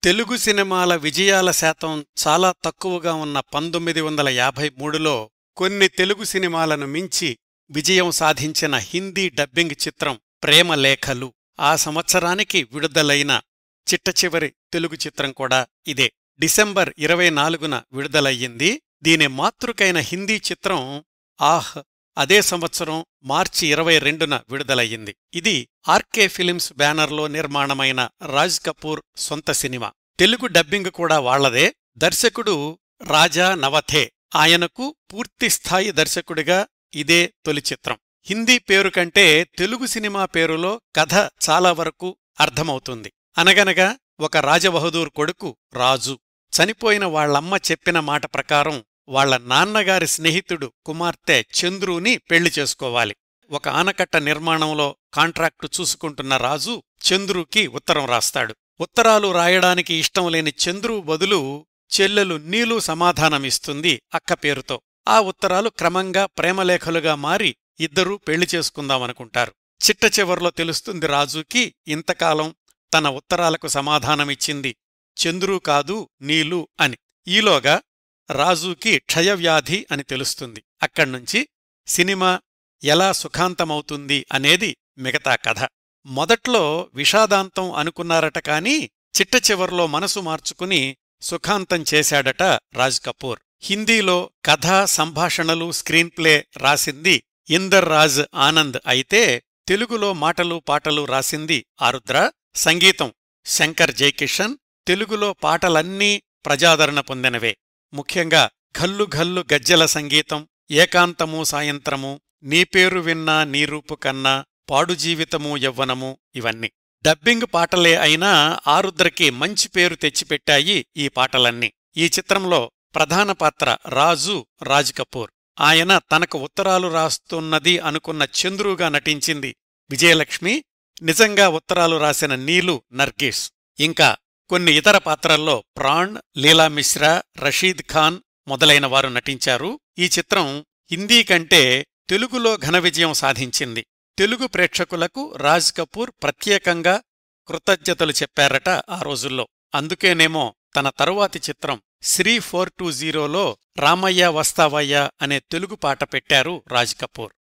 తెలుగు సినిమాల విజయాల శాతం చాలా తక్కువగా ఉన్న 1953లో కొన్ని తెలుగు సినిమాలను మించి విజయం సాధించిన హిందీ డబ్బింగ్ చిత్రం ప్రేమలేఖలు ఆ సంవత్సరానికి విడుదలైన చిట్టచివరి తెలుగు చిత్రం కూడా ఇదే. డిసెంబర్ 24న విడుదలయ్యింది. దీని మాతృకైన హిందీ చిత్రం ఆహ్ అదే సంవత్సరం మార్చి 22న విడుదలయ్యింది. ఇది ఆర్కే ఫిలిమ్స్ బ్యానర్లో నిర్మాణమైన రాజ్ కపూర్ సొంత సినిమా. తెలుగు డబ్బింగ్ కూడా వాళ్లదే. దర్శకుడు రాజా నవథే. ఆయనకు పూర్తిస్థాయి దర్శకుడిగా ఇదే తొలి చిత్రం. హిందీ పేరు కంటే తెలుగు సినిమా పేరులో కథ చాలా వరకు అర్థమవుతుంది. అనగనగా ఒక రాజబహదూర్ కొడుకు రాజు చనిపోయిన వాళ్లమ్మ చెప్పిన మాట ప్రకారం వాళ్ల నాన్నగారి స్నేహితుడు కుమార్తె చంద్రుని పెళ్లి చేసుకోవాలి. ఒక ఆనకట్ట నిర్మాణంలో కాంట్రాక్టు చూసుకుంటున్న రాజు చంద్రుకి ఉత్తరం రాస్తాడు. ఉత్తరాలు రాయడానికి ఇష్టం లేని చంద్రు బదులు చెల్లెలు నీలు సమాధానమిస్తుంది అక్క పేరుతో. ఆ ఉత్తరాలు క్రమంగా ప్రేమలేఖలుగా మారి ఇద్దరూ పెళ్లి చేసుకుందామనుకుంటారు. చిట్టచివర్లో తెలుస్తుంది రాజుకి ఇంతకాలం తన ఉత్తరాలకు సమాధానమిచ్చింది చంద్రు కాదు నీలు అని. ఈలోగా రాజుకి క్షయవ్యాధి అని తెలుస్తుంది. అక్కడ్నుంచి సినిమా ఎలా సుఖాంతమవుతుంది అనేది మిగతా కథ. మొదట్లో విషాదాంతం అనుకున్నారట కాని చిట్టచివర్లో మనసు మార్చుకుని సుఖాంతం చేశాడట రాజ్ కపూర్. హిందీలో కథా సంభాషణలు స్క్రీన్ ప్లే రాసింది ఇందర్ రాజ్ ఆనంద్ అయితే తెలుగులో మాటలు పాటలు రాసింది ఆరుద్ర. సంగీతం శంకర్ జైకిషన్. తెలుగులో పాటలన్నీ ప్రజాదరణ పొందినవే. ముఖ్యంగా ఘల్లు ఘల్లు గజ్జల సంగీతం, ఏకాంతము సాయంత్రము, నీ పేరు విన్నా నీ రూపు కన్నా, పాడు జీవితము యవ్వనము ఇవన్నీ డబ్బింగ్ పాటలే అయినా ఆరుద్రకి మంచి పేరు తెచ్చిపెట్టాయి ఈ పాటలన్నీ. ఈ చిత్రంలో ప్రధాన పాత్ర రాజు రాజ్ కపూర్. ఆయన తనకు ఉత్తరాలు రాస్తున్నది అనుకున్న చంద్రుగా నటించింది విజయలక్ష్మి. నిజంగా ఉత్తరాలు రాసిన నీలు నర్గీస్. ఇంకా కొన్ని ఇతర పాత్రల్లో ప్రాణ్, లీలా మిశ్రా, రషీద్ ఖాన్ మొదలైనవారు నటించారు. ఈ చిత్రం హిందీ కంటే తెలుగులో ఘన విజయం సాధించింది. తెలుగు ప్రేక్షకులకు రాజ్ కపూర్ ప్రత్యేకంగా కృతజ్ఞతలు చెప్పారట ఆ రోజుల్లో. అందుకేనేమో తన తరువాతి చిత్రం శ్రీ 420లో రామయ్య వస్తావయ్య అనే తెలుగు పాట పెట్టారు రాజ్ కపూర్.